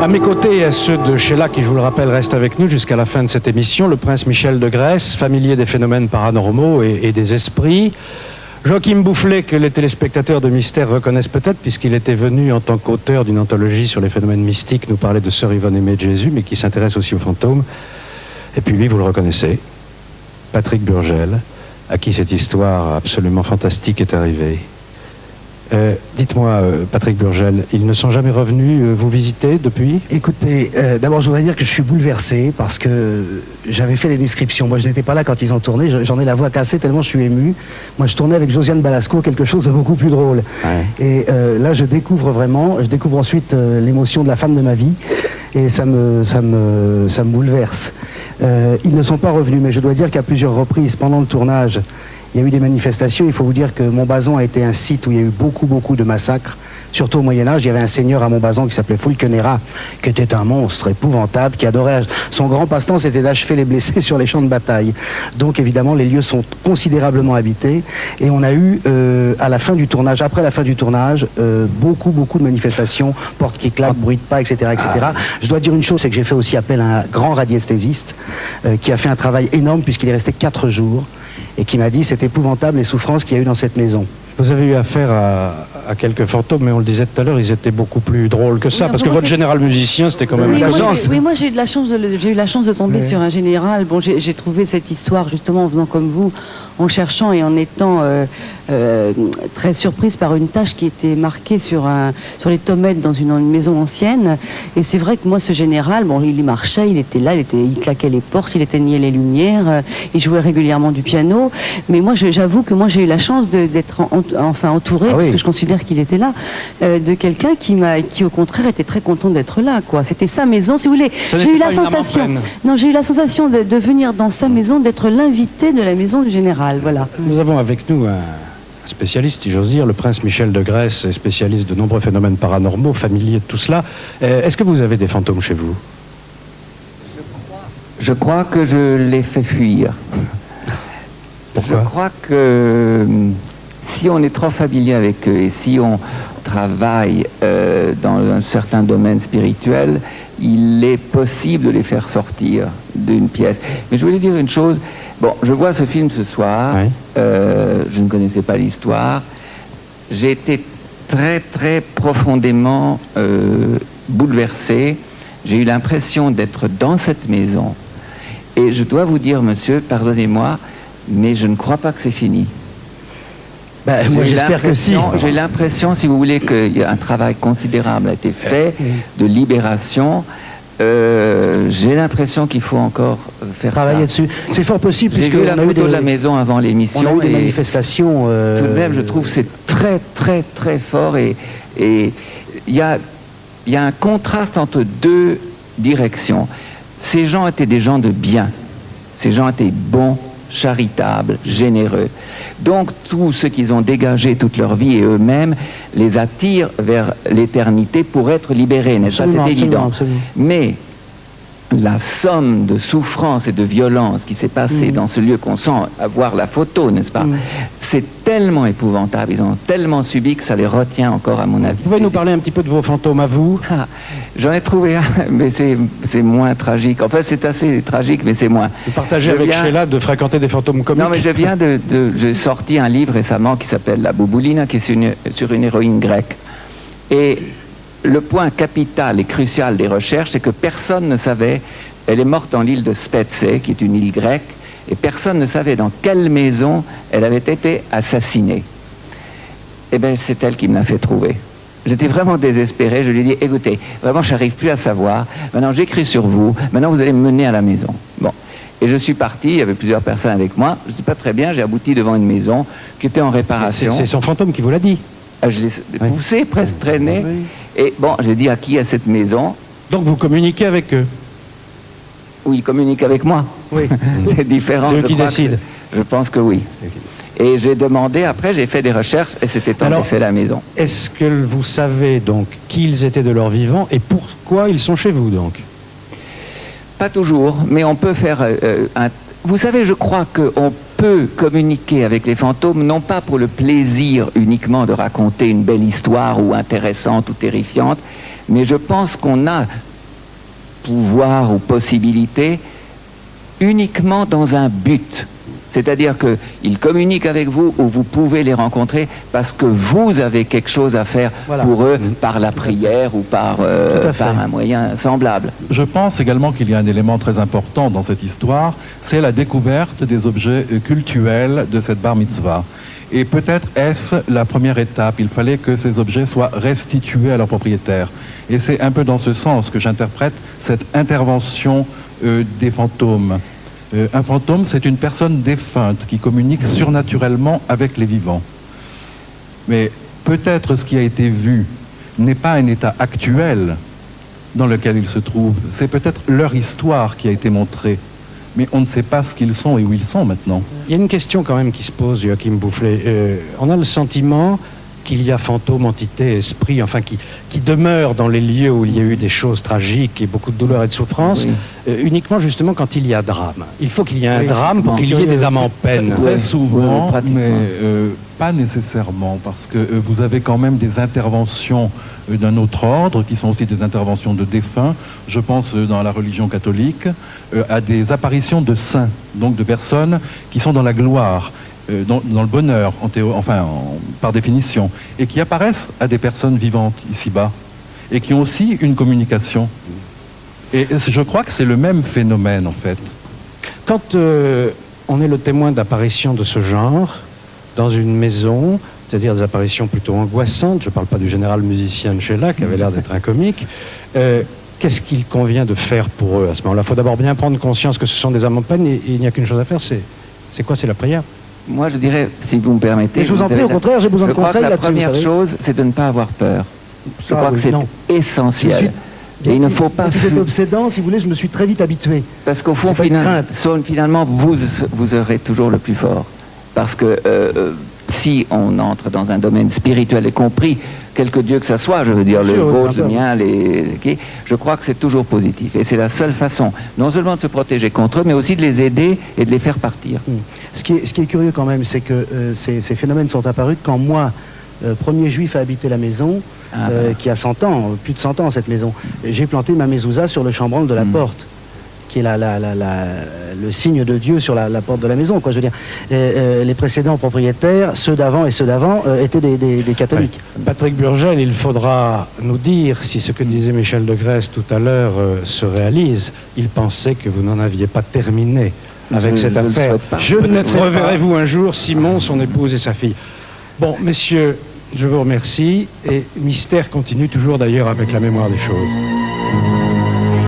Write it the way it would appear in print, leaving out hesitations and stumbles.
À mes côtés, ceux de Sheila qui, je vous le rappelle, restent avec nous jusqu'à la fin de cette émission. Le prince Michel de Grèce, familier des phénomènes paranormaux et des esprits. Joachim Boufflet, que les téléspectateurs de Mystère reconnaissent peut-être, puisqu'il était venu en tant qu'auteur d'une anthologie sur les phénomènes mystiques, nous parler de Sœur Yvonne Aimée de Jésus, mais qui s'intéresse aussi aux fantômes. Et puis lui, vous le reconnaissez, Patrick Burgel, à qui cette histoire absolument fantastique est arrivée. Dites-moi, Patrick Burgel, ils ne sont jamais revenus vous visiter depuis? Écoutez, d'abord je voudrais dire que je suis bouleversé parce que j'avais fait les descriptions. Moi je n'étais pas là quand ils ont tourné, j'en ai la voix cassée tellement je suis ému. Moi je tournais avec Josiane Balasco, quelque chose de beaucoup plus drôle. Ouais. Et là je découvre ensuite l'émotion de la femme de ma vie et ça me bouleverse. Ils ne sont pas revenus, mais je dois dire qu'à plusieurs reprises pendant le tournage, il y a eu des manifestations. Il faut vous dire que Montbazon a été un site où il y a eu beaucoup de massacres, surtout au Moyen-Âge. Il y avait un seigneur à Montbazon qui s'appelait Fulkenera, qui était un monstre épouvantable, qui adorait... Son grand passe-temps, c'était d'achever les blessés sur les champs de bataille. Donc évidemment, les lieux sont considérablement habités. Et on a eu, à la fin du tournage, après la fin du tournage, beaucoup de manifestations, portes qui claquent, bruit de pas, etc. Je dois dire une chose, c'est que j'ai fait aussi appel à un grand radiesthésiste qui a fait un travail énorme puisqu'il est resté 4 jours. Et qui m'a dit c'est épouvantable les souffrances qu'il y a eu dans cette maison. Vous avez eu affaire à quelques fantômes, mais on le disait tout à l'heure, ils étaient beaucoup plus drôles que ça, parce que votre général musicien, c'était quand même la chance. Oui, moi j'ai eu la chance de tomber sur un général. Bon, j'ai trouvé cette histoire justement en faisant comme vous, en cherchant et en étant très surprise par une tache qui était marquée sur les tomates dans une maison ancienne. Et c'est vrai que moi, ce général, bon, il marchait, il était là, il claquait les portes, il éteignait les lumières, il jouait régulièrement du piano. Mais moi, j'avoue que moi, j'ai eu la chance d'être entouré, parce que je considère qu'il était là, de quelqu'un qui au contraire était très content d'être là, quoi. C'était sa maison, si vous voulez. J'ai eu la sensation, j'ai eu la sensation de venir dans sa maison, d'être l'invité de la maison du général, voilà. Nous avons avec nous un spécialiste, si j'ose dire, le prince Michel de Grèce, est spécialiste de nombreux phénomènes paranormaux, familier de tout cela. Est-ce que vous avez des fantômes chez vous? Je crois que je les fais fuir. Pourquoi? Je crois que si on est trop familier avec eux et si on travaille dans un certain domaine spirituel, il est possible de les faire sortir d'une pièce. Mais je voulais dire une chose. Bon, je vois ce film ce soir. Oui. Je ne connaissais pas l'histoire. J'ai été très profondément bouleversé. J'ai eu l'impression d'être dans cette maison. Et je dois vous dire, monsieur, pardonnez-moi, mais je ne crois pas que c'est fini. Moi, j'espère que si. J'ai l'impression, si vous voulez, qu'un travail considérable a été fait de libération. J'ai l'impression qu'il faut encore faire travailler dessus. C'est fort possible. J'ai vu la photo de la maison avant l'émission. On a eu des manifestations. Tout de même, je trouve que c'est très fort. Et il y a un contraste entre deux directions. Ces gens étaient des gens de bien. Ces gens étaient bons, charitables, généreux. Donc, tout ce qu'ils ont dégagé toute leur vie et eux-mêmes les attire vers l'éternité pour être libérés, n'est-ce pas? C'est évident. Absolument. Mais la somme de souffrance et de violence qui s'est passée dans ce lieu qu'on sent à voir la photo, n'est-ce pas? C'est tellement épouvantable, ils ont tellement subi que ça les retient encore, à mon avis. Vous pouvez nous parler un petit peu de vos fantômes à vous? J'en ai trouvé un, mais c'est moins tragique. Enfin, c'est assez tragique, mais c'est moins. Vous partagez avec Sheila de fréquenter des fantômes comiques? Non, mais j'ai sorti un livre récemment qui s'appelle La Bouboulina, qui est sur une héroïne grecque. Et le point capital et crucial des recherches, c'est que personne ne savait, elle est morte dans l'île de Spetse, qui est une île grecque, et personne ne savait dans quelle maison elle avait été assassinée. Eh bien, c'est elle qui me l'a fait trouver. J'étais vraiment désespéré, je lui ai dit, écoutez, vraiment, je n'arrive plus à savoir, maintenant j'écris sur vous, maintenant vous allez me mener à la maison. Bon. Et je suis parti, il y avait plusieurs personnes avec moi, je ne sais pas très bien, j'ai abouti devant une maison qui était en réparation. C'est son fantôme qui vous l'a dit? Je l'ai poussé, presque traîné. Oui. Et bon, j'ai dit à qui à cette maison. Donc vous communiquez avec eux? Oui, ils communiquent avec moi. Oui. C'est différent. C'est eux qui décident. Je pense que oui. Et j'ai demandé, après j'ai fait des recherches et c'était en effet la maison. Est-ce que vous savez donc qui ils étaient de leur vivant et pourquoi ils sont chez vous donc? Pas toujours, mais on peut faire Vous savez, je crois qu'on peut communiquer avec les fantômes, non pas pour le plaisir uniquement de raconter une belle histoire ou intéressante ou terrifiante, mais je pense qu'on a pouvoir ou possibilité uniquement dans un but. C'est-à-dire qu'ils communiquent avec vous ou vous pouvez les rencontrer parce que vous avez quelque chose à faire pour eux par la prière ou par un moyen semblable. Je pense également qu'il y a un élément très important dans cette histoire, c'est la découverte des objets cultuels de cette bar mitzvah. Et peut-être est-ce la première étape. Il fallait que ces objets soient restitués à leur propriétaire. Et c'est un peu dans ce sens que j'interprète cette intervention des fantômes. Un fantôme, c'est une personne défunte qui communique surnaturellement avec les vivants. Mais peut-être ce qui a été vu n'est pas un état actuel dans lequel ils se trouvent. C'est peut-être leur histoire qui a été montrée. Mais on ne sait pas ce qu'ils sont et où ils sont maintenant. Il y a une question quand même qui se pose, Joachim Boufflet. On a le sentiment qu'il y a fantômes, entités, esprits, enfin qui demeurent dans les lieux où il y a eu des choses tragiques et beaucoup de douleurs et de souffrances, uniquement justement quand il y a drame. Il faut qu'il y ait un drame pour qu'il y ait des âmes en peine. Très souvent, mais pas nécessairement, parce que vous avez quand même des interventions d'un autre ordre, qui sont aussi des interventions de défunts. Je pense dans la religion catholique à des apparitions de saints, donc de personnes qui sont dans la gloire, dans le bonheur, par définition, et qui apparaissent à des personnes vivantes ici-bas, et qui ont aussi une communication. Et je crois que c'est le même phénomène, en fait. Quand on est le témoin d'apparitions de ce genre, dans une maison, c'est-à-dire des apparitions plutôt angoissantes, je ne parle pas du général musicien de Sheila, qui avait l'air d'être un comique, qu'est-ce qu'il convient de faire pour eux à ce moment-là? Il faut d'abord bien prendre conscience que ce sont des âmes en peine, et il n'y a qu'une chose à faire, c'est quoi? C'est la prière. Moi, je dirais, si vous me permettez... Mais je vous en prie, au contraire, j'ai besoin de conseils là-dessus. La première chose, c'est de ne pas avoir peur. Je crois que c'est essentiel. Et il ne faut pas... Vous êtes obsédant, si vous voulez, je me suis très vite habitué. Parce qu'au fond, finalement, vous aurez toujours le plus fort. Parce que si on entre dans un domaine spirituel et compris, quelque Dieu que ça soit, je veux dire, le vôtre, le mien, je crois que c'est toujours positif. Et c'est la seule façon, non seulement de se protéger contre eux, mais aussi de les aider et de les faire partir. Ce qui est curieux quand même, c'est que ces phénomènes sont apparus quand moi, premier juif à habiter la maison, qui a 100 ans, plus de 100 ans cette maison, j'ai planté ma mezouza sur le chambranle de la porte, qui est le signe de Dieu sur la porte de la maison, quoi, je veux dire. Les précédents propriétaires, ceux d'avant et ceux d'avant, étaient des catholiques. Ouais. Patrick Burgel, il faudra nous dire si ce que disait Michel de Grèce tout à l'heure se réalise. Il pensait que vous n'en aviez pas terminé avec cette affaire. Reverrez-vous un jour Simon, son épouse et sa fille. Bon, messieurs, je vous remercie. Et Mystère continue toujours d'ailleurs avec la mémoire des choses.